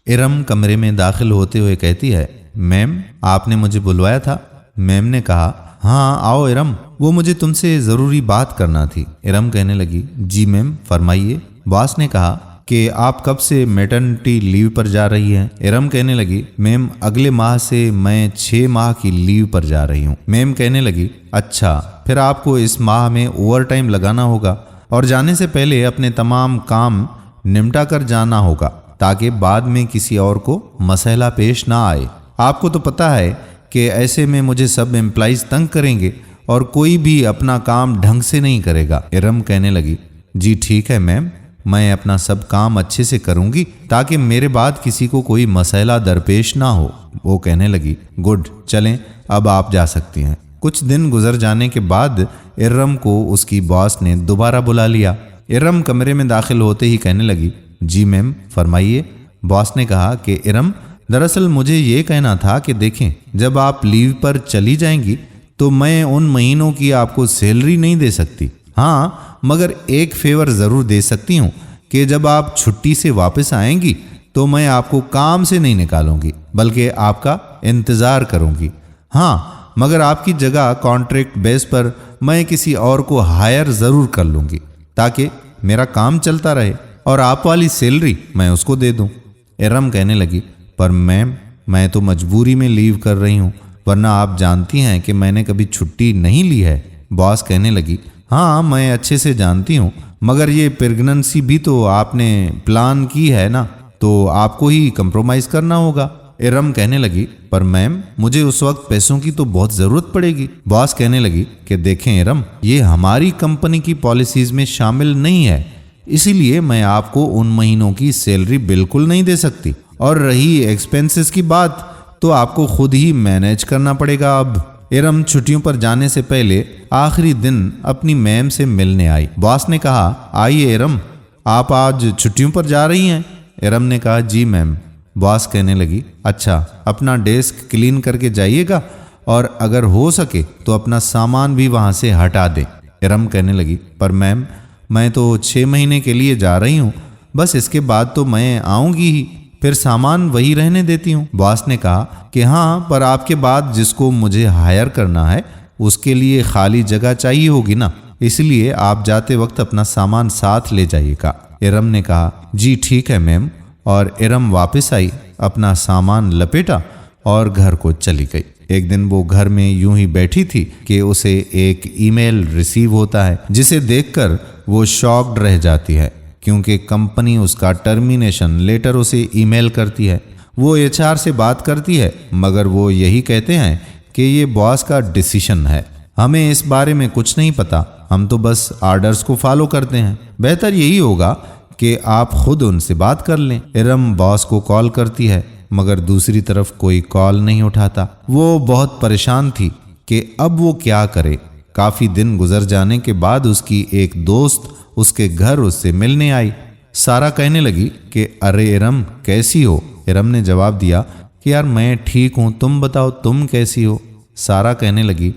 इरम कमरे में दाखिल होते हुए कहती है, मैम आपने मुझे बुलवाया था। मैम ने कहा, हाँ आओ इरम, वो मुझे तुमसे ज़रूरी बात करना थी। इरम कहने लगी, जी मैम फरमाइए। बॉस ने कहा कि आप कब से मैटरनिटी लीव पर जा रही हैं? इरम कहने लगी, मैम अगले माह से मैं 6 माह की लीव पर जा रही हूँ। मैम कहने लगी, अच्छा फिर आपको इस माह में ओवर टाइम लगाना होगा और जाने से पहले अपने तमाम काम निपटा कर जाना होगा ताकि बाद में किसी और को मसला पेश ना आए। आपको तो पता है कि ऐसे में मुझे सब एम्प्लॉइज तंग करेंगे और कोई भी अपना काम ढंग से नहीं करेगा। इरम कहने लगी, जी ठीक है मैम, मैं अपना सब काम अच्छे से करूंगी ताकि मेरे बाद किसी को कोई मसला दरपेश ना हो। वो कहने लगी, गुड, चलें अब आप जा सकती हैं। कुछ दिन गुजर जाने के बाद इरम को उसकी बॉस ने दोबारा बुला लिया। इरम कमरे में दाखिल होते ही कहने लगी, जी मैम फरमाइए। बॉस ने कहा कि इरम दरअसल मुझे ये कहना था कि देखें, जब आप लीव पर चली जाएंगी तो मैं उन महीनों की आपको सैलरी नहीं दे सकती। हाँ, मगर एक फेवर ज़रूर दे सकती हूँ कि जब आप छुट्टी से वापस आएंगी तो मैं आपको काम से नहीं निकालूंगी बल्कि आपका इंतज़ार करूंगी। हाँ, मगर आपकी जगह कॉन्ट्रैक्ट बेस पर मैं किसी और को हायर ज़रूर कर लूँगी ताकि मेरा काम चलता रहे और आप वाली सैलरी मैं उसको दे दूँ। इरम कहने लगी, पर मैम मैं तो मजबूरी में लीव कर रही हूँ, वरना आप जानती हैं कि मैंने कभी छुट्टी नहीं ली है। बॉस कहने लगी, हाँ मैं अच्छे से जानती हूँ, मगर ये प्रेगनेंसी भी तो आपने प्लान की है ना, तो आपको ही कंप्रोमाइज़ करना होगा। इरम कहने लगी, पर मैम मुझे उस वक्त पैसों की तो बहुत ज़रूरत पड़ेगी। बॉस कहने लगी कि देखें इरम, ये हमारी कंपनी की पॉलिसीज़ में शामिल नहीं है, इसीलिए मैं आपको उन महीनों की सैलरी बिल्कुल नहीं दे सकती। और रही एक्सपेंसेस की बात, तो आपको खुद ही मैनेज करना पड़ेगा। अब इरम छुट्टियों पर जाने से पहले आखिरी दिन अपनी मैम से मिलने आई। बॉस ने कहा, आइए इरम, आप आज छुट्टियों पर जा रही हैं? इरम ने कहा, जी मैम। बॉस कहने लगी, अच्छा अपना डेस्क क्लीन करके जाइएगा और अगर हो सके तो अपना सामान भी वहाँ से हटा दें। इरम कहने लगी, पर मैम मैं तो 6 महीने के लिए जा रही हूँ, बस इसके बाद तो मैं आऊँगी ही, फिर सामान वही रहने देती हूँ। बॉस ने कहा कि हाँ, पर आपके बाद जिसको मुझे हायर करना है उसके लिए खाली जगह चाहिए होगी ना, इसलिए आप जाते वक्त अपना सामान साथ ले जाइएगा। इरम ने कहा, जी ठीक है मैम, और इरम वापस आई, अपना सामान लपेटा और घर को चली गई। एक दिन वो घर में यूं ही बैठी थी कि उसे एक ईमेल रिसीव होता है जिसे देखकर वो शॉक्ड रह जाती है, क्योंकि कंपनी उसका टर्मिनेशन लेटर उसे ईमेल करती है। वो एचआर से बात करती है, मगर वो यही कहते हैं कि ये बॉस का डिसीजन है, हमें इस बारे में कुछ नहीं पता, हम तो बस ऑर्डर्स को फॉलो करते हैं, बेहतर यही होगा कि आप खुद उनसे बात कर लें। इरम बॉस को कॉल करती है, मगर दूसरी तरफ कोई कॉल नहीं उठाता। वो बहुत परेशान थी कि अब वो क्या करे। काफ़ी दिन गुजर जाने के बाद उसकी एक दोस्त उसके घर उससे मिलने आई। सारा कहने लगी कि अरे इरम कैसी हो? इरम ने जवाब दिया कि यार मैं ठीक हूँ, तुम बताओ तुम कैसी हो? सारा कहने लगी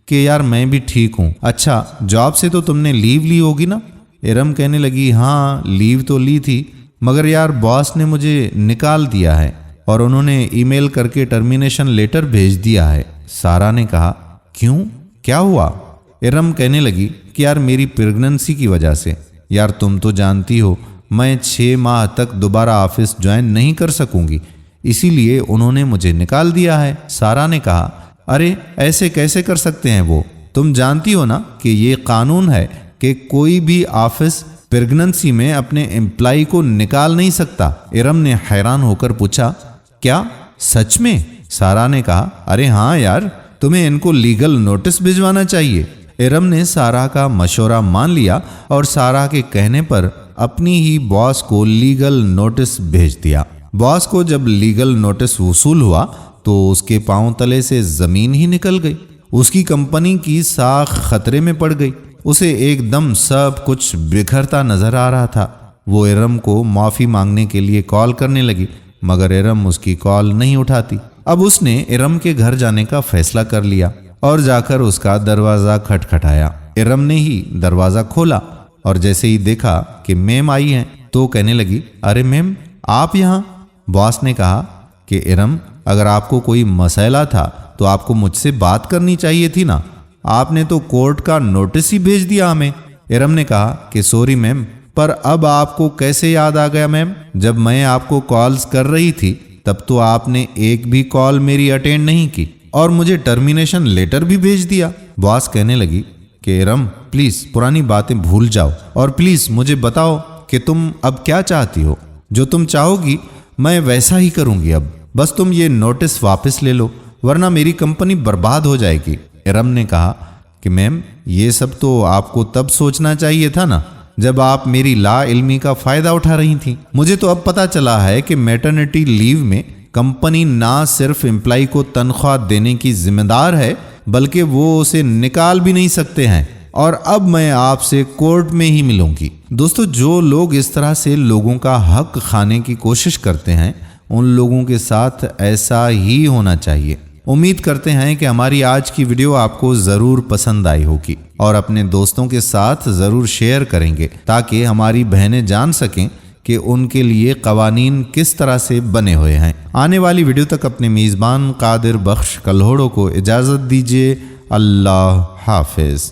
कि यार मैं भी ठीक हूँ। अच्छा जॉब से तो तुमने लीव ली होगी ना? इरम कहने लगी, हाँ लीव तो ली थी, मगर यार बॉस ने मुझे निकाल दिया है और उन्होंने ईमेल करके टर्मिनेशन लेटर भेज दिया है। सारा ने कहा, क्यों, क्या हुआ? इरम कहने लगी कि यार मेरी प्रेगनेंसी की वजह से। यार तुम तो जानती हो मैं 6 माह तक दोबारा ऑफिस ज्वाइन नहीं कर सकूंगी, इसीलिए उन्होंने मुझे निकाल दिया है। सारा ने कहा, अरे ऐसे कैसे कर सकते हैं वो? तुम जानती हो ना कि ये कानून है कि कोई भी ऑफिस प्रेगनेंसी में अपने एम्प्लॉय को निकाल नहीं सकता। इरम ने हैरान होकर पूछा, क्या सच में? सारा ने कहा, अरे हाँ यार, तुम्हें इनको लीगल नोटिस भिजवाना चाहिए। इरम ने सारा का मशवरा मान लिया और सारा के कहने पर अपनी ही बॉस को लीगल नोटिस भेज दिया। बॉस को जब लीगल नोटिस वसूल हुआ तो उसके पांव तले से जमीन ही निकल गई। उसकी कंपनी की साख खतरे में पड़ गई। उसे एकदम सब कुछ बिखरता नजर आ रहा था। वो इरम को माफ़ी मांगने के लिए कॉल करने लगी, मगर इरम उसकी कॉल नहीं उठाती। अब उसने इरम के घर जाने का फैसला कर लिया और जाकर उसका दरवाज़ा खटखटाया। इरम ने ही दरवाज़ा खोला और जैसे ही देखा कि मैम आई हैं तो कहने लगी, अरे मैम आप यहाँ? बॉस ने कहा कि इरम, अगर आपको कोई मसला था तो आपको मुझसे बात करनी चाहिए थी ना, आपने तो कोर्ट का नोटिस ही भेज दिया हमें। इरम ने कहा कि सॉरी मैम, पर अब आपको कैसे याद आ गया मैम? जब मैं आपको कॉल्स कर रही थी तब तो आपने एक भी कॉल मेरी अटेंड नहीं की और मुझे टर्मिनेशन लेटर भी भेज दिया। बॉस कहने लगी कि इरम प्लीज पुरानी बातें भूल जाओ और प्लीज मुझे बताओ कि तुम अब क्या चाहती हो। जो तुम चाहोगी मैं वैसा ही करूंगी। अब बस तुम ये नोटिस वापस ले लो, वरना मेरी कंपनी बर्बाद हो जाएगी। इरम ने कहा कि मैम, ये सब तो आपको तब सोचना चाहिए था ना, जब आप मेरी ला इल्मी का फायदा उठा रही थी। मुझे तो अब पता चला है कि मैटरनिटी लीव में कंपनी ना सिर्फ एम्प्लॉय को तनख्वाह देने की जिम्मेदार है, बल्कि वो उसे निकाल भी नहीं सकते हैं। और अब मैं आपसे कोर्ट में ही मिलूंगी। दोस्तों, जो लोग इस तरह से लोगों का हक खाने की कोशिश करते हैं, उन लोगों के साथ ऐसा ही होना चाहिए। उम्मीद करते हैं कि हमारी आज की वीडियो आपको ज़रूर पसंद आई होगी और अपने दोस्तों के साथ ज़रूर शेयर करेंगे, ताकि हमारी बहनें जान सकें कि उनके लिए कवानीन किस तरह से बने हुए हैं। आने वाली वीडियो तक अपने मेज़बान कादिर बख्श कल्होड़ो को इजाज़त दीजिए। अल्लाह हाफिज़।